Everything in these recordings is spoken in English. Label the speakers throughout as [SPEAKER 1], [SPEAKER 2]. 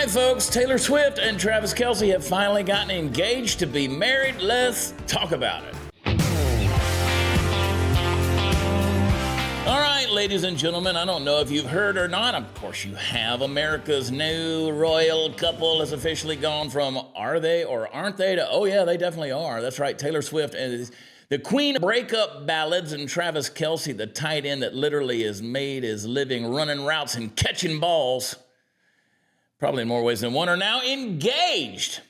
[SPEAKER 1] folks, Taylor Swift and Travis Kelce have finally gotten engaged to be married. Let's talk about it. All right, ladies and gentlemen, I don't know if you've heard or not. Of course you have. America's new royal couple has officially gone from are they or aren't they to, oh yeah, they definitely are. That's right, Taylor Swift and the queen of breakup ballads, and Travis Kelce, the tight end that literally has made his living running routes and catching balls, probably in more ways than one, are now engaged.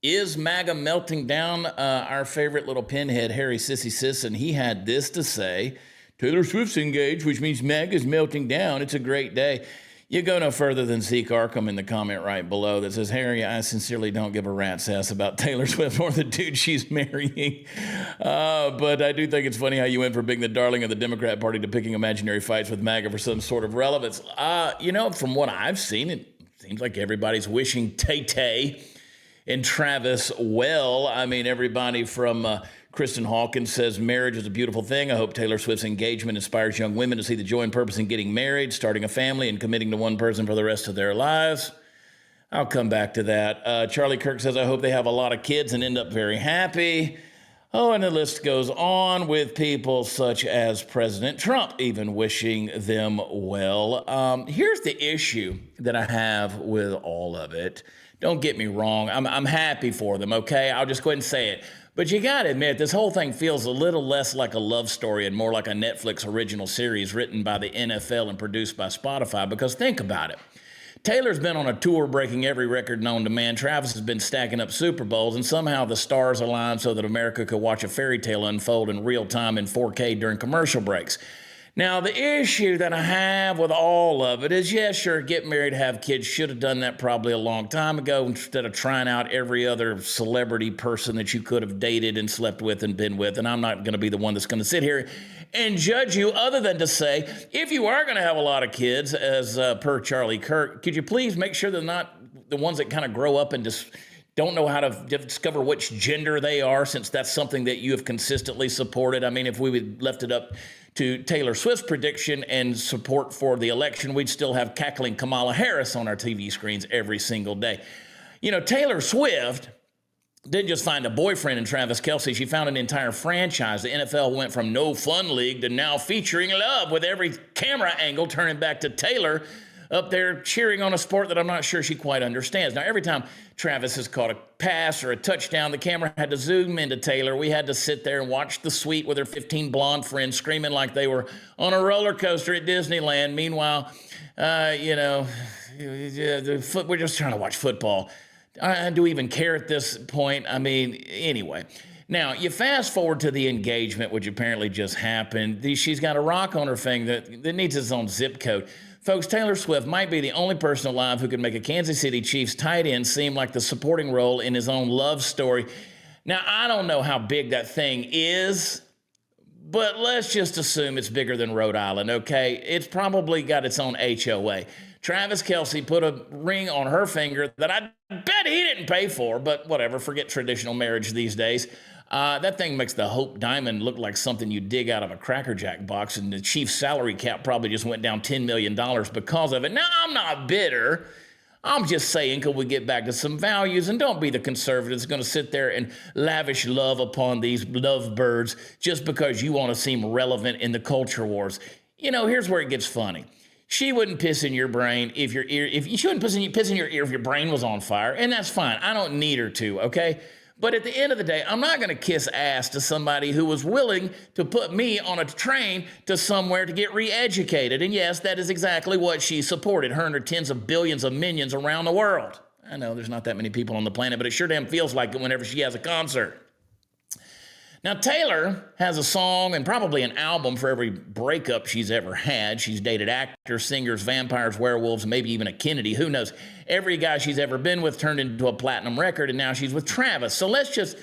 [SPEAKER 1] Is MAGA melting down? Our favorite little pinhead, Harry Sissy Sisson, he had this to say: Taylor Swift's engaged, which means MAGA's melting down. It's a great day. You go no further than Zeke Arkham in the comment right below that says, Harry, I sincerely don't give a rat's ass about Taylor Swift or the dude she's marrying. But I do think it's funny how you went from being the darling of the Democrat Party to picking imaginary fights with MAGA for some sort of relevance. From what I've seen, it seems like everybody's wishing Tay-Tay and Travis well. I mean, everybody from Kristen Hawkins says marriage is a beautiful thing. I hope Taylor Swift's engagement inspires young women to see the joy and purpose in getting married, starting a family, and committing to one person for the rest of their lives. I'll come back to that. Charlie Kirk says, I hope they have a lot of kids and end up very happy. Oh, and the list goes on with people such as President Trump even wishing them well. Here's the issue that I have with all of it. Don't get me wrong. I'm happy for them, okay? I'll just go ahead and say it. But you got to admit, this whole thing feels a little less like a love story and more like a Netflix original series written by the NFL and produced by Spotify. Because think about it. Taylor's been on a tour breaking every record known to man. Travis has been stacking up Super Bowls, and somehow the stars aligned so that America could watch a fairy tale unfold in real time in 4K during commercial breaks. Now, the issue that I have with all of it is, yeah, sure, get married, have kids. Should have done that probably a long time ago instead of trying out every other celebrity person that you could have dated and slept with and been with. And I'm not going to be the one that's going to sit here and judge you, other than to say, if you are going to have a lot of kids, as per Charlie Kirk, could you please make sure they're not the ones that kind of grow up and just don't know how to discover which gender they are, since that's something that you have consistently supported. I mean, if we would left it up to Taylor Swift's prediction and support for the election, we'd still have cackling Kamala Harris on our TV screens every single day. You know, Taylor Swift didn't just find a boyfriend in Travis Kelce. She found an entire franchise. The NFL went from no fun league to now featuring love, with every camera angle turning back to Taylor up there cheering on a sport that I'm not sure she quite understands. Now, every time Travis has caught a pass or a touchdown, the camera had to zoom into Taylor. We had to sit there and watch the suite with her 15 blonde friends screaming like they were on a roller coaster at Disneyland. Meanwhile, we're just trying to watch football. Do we even care at this point? I mean, anyway. Now, you fast forward to the engagement, which apparently just happened. She's got a rock on her finger that needs its own zip code. Folks, Taylor Swift might be the only person alive who can make a Kansas City Chiefs tight end seem like the supporting role in his own love story. Now, I don't know how big that thing is, but let's just assume it's bigger than Rhode Island, okay? It's probably got its own HOA. Travis Kelce put a ring on her finger that I bet he didn't pay for, but whatever, forget traditional marriage these days. That thing makes the Hope Diamond look like something you dig out of a Cracker Jack box, and the Chiefs' salary cap probably just went down $10 million because of it. Now, I'm not bitter. I'm just saying, could we get back to some values? And don't be the conservative that's going to sit there and lavish love upon these lovebirds just because you want to seem relevant in the culture wars. You know, here's where it gets funny. She wouldn't piss in your brain if she wouldn't piss in your ear if your brain was on fire, and that's fine. I don't need her to, okay? But at the end of the day, I'm not going to kiss ass to somebody who was willing to put me on a train to somewhere to get re-educated. And yes, that is exactly what she supported, her and her tens of billions of minions around the world. I know there's not that many people on the planet, but it sure damn feels like it whenever she has a concert. Now, Taylor has a song and probably an album for every breakup she's ever had. She's dated actors, singers, vampires, werewolves, maybe even a Kennedy. Who knows? Every guy she's ever been with turned into a platinum record, and now she's with Travis. So let's just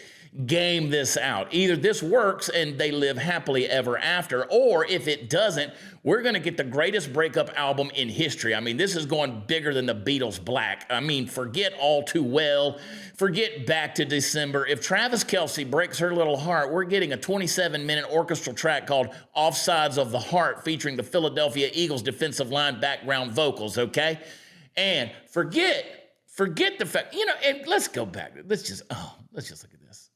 [SPEAKER 1] game this out. Either this works and they live happily ever after, or if it doesn't, we're going to get the greatest breakup album in history. I mean, this is going bigger than the Beatles' Black. I mean, forget All Too Well, forget Back to December. If Travis Kelce breaks her little heart, we're getting a 27-minute orchestral track called Offsides of the Heart, featuring the Philadelphia Eagles defensive line background vocals, okay? And forget Forget the fact, and let's go back. Let's just look at this.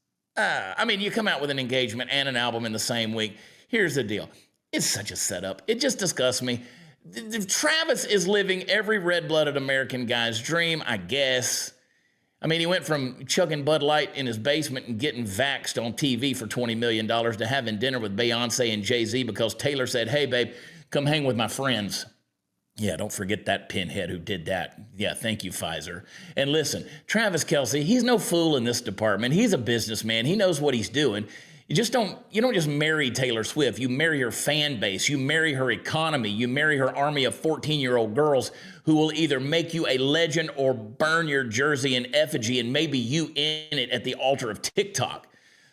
[SPEAKER 1] You come out with an engagement and an album in the same week. Here's the deal. It's such a setup. It just disgusts me. Travis is living every red-blooded American guy's dream, I guess. He went from chugging Bud Light in his basement and getting vaxxed on TV for $20 million to having dinner with Beyonce and Jay-Z because Taylor said, hey, babe, come hang with my friends. Yeah, don't forget that pinhead who did that. Yeah, thank you, Pfizer. And listen, Travis Kelce, he's no fool in this department. He's a businessman. He knows what he's doing. You don't just marry Taylor Swift. You marry her fan base. You marry her economy. You marry her army of 14-year-old girls who will either make you a legend or burn your jersey in effigy and maybe you in it at the altar of TikTok.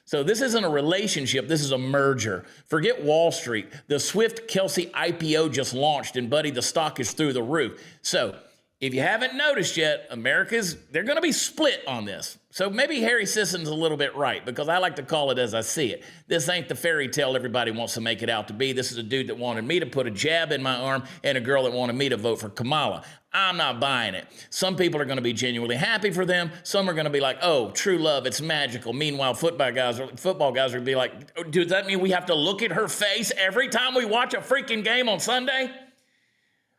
[SPEAKER 1] So this isn't a relationship. This is a merger. Forget Wall Street. The Swift-Kelce IPO just launched, and buddy, the stock is through the roof. So if you haven't noticed yet, they're going to be split on this. So maybe Harry Sisson's a little bit right, because I like to call it as I see it. This ain't the fairy tale everybody wants to make it out to be. This is a dude that wanted me to put a jab in my arm and a girl that wanted me to vote for Kamala. I'm not buying it. Some people are going to be genuinely happy for them. Some are going to be like, oh, true love, it's magical. Meanwhile, football guys are going to be like, oh, does that mean we have to look at her face every time we watch a freaking game on Sunday?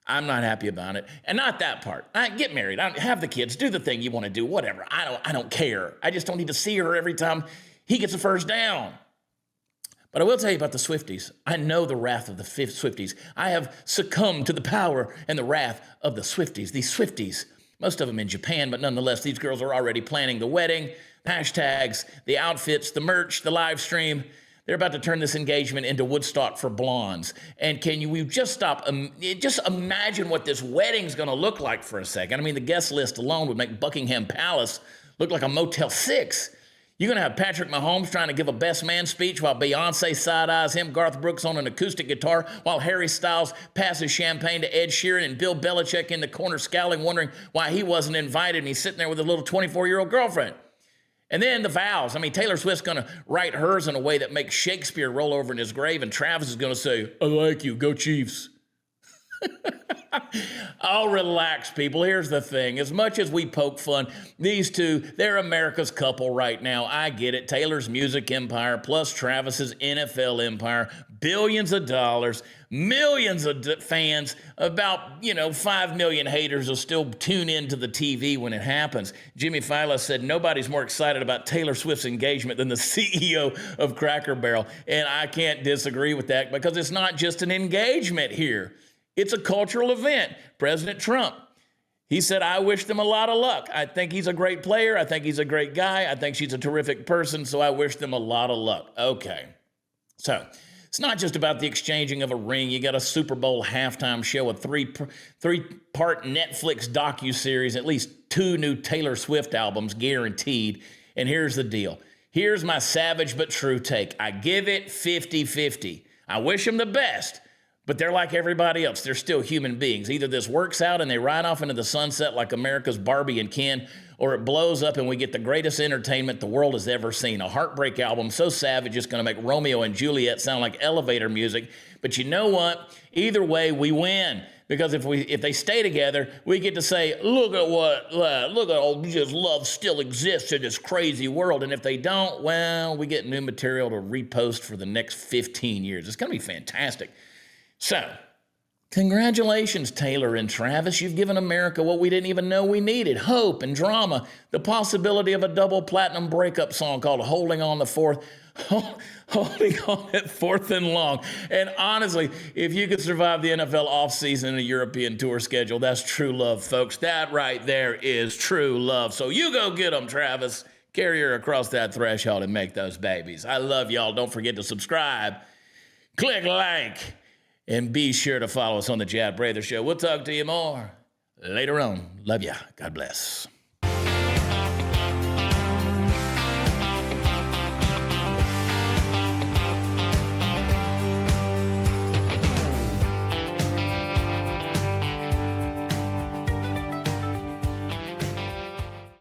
[SPEAKER 1] I'm not happy about it. And not that part. Get married. Have the kids. Do the thing you want to do. Whatever. I don't care. I just don't need to see her every time he gets a first down. But I will tell you about the Swifties. I know the wrath of the Swifties. I have succumbed to the power and the wrath of the Swifties. These Swifties, most of them in Japan, but nonetheless, these girls are already planning the wedding, hashtags, the outfits, the merch, the live stream. They're about to turn this engagement into Woodstock for blondes. And we just stop? Just imagine what this wedding's going to look like for a second. The guest list alone would make Buckingham Palace look like a Motel 6. You're going to have Patrick Mahomes trying to give a best man speech while Beyonce side-eyes him, Garth Brooks on an acoustic guitar, while Harry Styles passes champagne to Ed Sheeran, and Bill Belichick in the corner scowling, wondering why he wasn't invited, and he's sitting there with a little 24-year-old girlfriend. And then the vows. Taylor Swift's going to write hers in a way that makes Shakespeare roll over in his grave, and Travis is going to say, I like you, go Chiefs. Oh, relax, people. Here's the thing. As much as we poke fun, these two, they're America's couple right now. I get it. Taylor's music empire plus Travis's NFL empire, billions of dollars, millions of fans, about, 5 million haters will still tune into the TV when it happens. Jimmy Fallon said nobody's more excited about Taylor Swift's engagement than the CEO of Cracker Barrel. And I can't disagree with that, because it's not just an engagement here. It's a cultural event. President Trump, he said, I wish them a lot of luck. I think he's a great player. I think he's a great guy. I think she's a terrific person, so I wish them a lot of luck. Okay. So it's not just about the exchanging of a ring. You got a Super Bowl halftime show, a three-part Netflix docuseries, at least 2 new Taylor Swift albums guaranteed. And here's the deal. Here's my savage but true take. I give it 50-50. I wish them the best. But they're like everybody else. They're still human beings. Either this works out and they ride off into the sunset like America's Barbie and Ken, or it blows up and we get the greatest entertainment the world has ever seen. A heartbreak album so savage it's going to make Romeo and Juliet sound like elevator music. But you know what? Either way, we win. Because if they stay together, we get to say, look at all just love still exists in this crazy world. And if they don't, well, we get new material to repost for the next 15 years. It's going to be fantastic. So, congratulations, Taylor and Travis. You've given America what we didn't even know we needed: hope and drama, the possibility of a double platinum breakup song called Holding On at Fourth and Long. And honestly, if you could survive the NFL offseason and a European tour schedule, that's true love, folks. That right there is true love. So you go get them, Travis. Carry her across that threshold and make those babies. I love y'all. Don't forget to subscribe, click like, and be sure to follow us on the Chad Prather Show. We'll talk to you more later on. Love ya. God bless.